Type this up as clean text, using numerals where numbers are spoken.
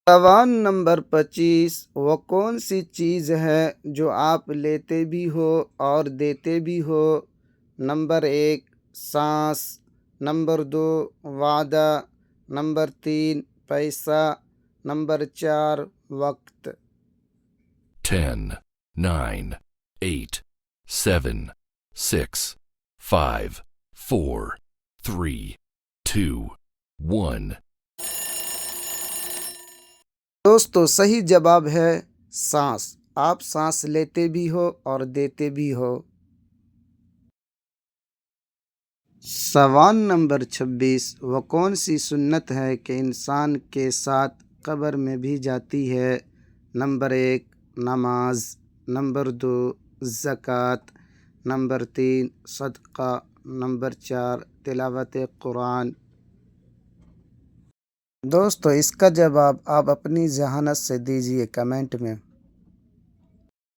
سوال نمبر 25، وہ کون سی چیز ہے جو آپ لیتے بھی ہو اور دیتے بھی ہو؟ نمبر 1 سانس، نمبر 2 وعدہ، نمبر 3 پیسہ، نمبر 4 وقت۔ 10, 9, 8, 7, 6, 5, 4, 3, 2, 1. دوستو صحیح جواب ہے سانس۔ آپ سانس لیتے بھی ہو اور دیتے بھی ہو۔ سوال نمبر 26، وہ کون سی سنت ہے کہ انسان کے ساتھ قبر میں بھی جاتی ہے؟ نمبر 1 نماز، نمبر 2 زکوٰۃ، نمبر 3 صدقہ، نمبر 4 تلاوت قرآن۔ دوستو اس کا جواب آپ اپنی ذہانت سے دیجیے کمنٹ میں۔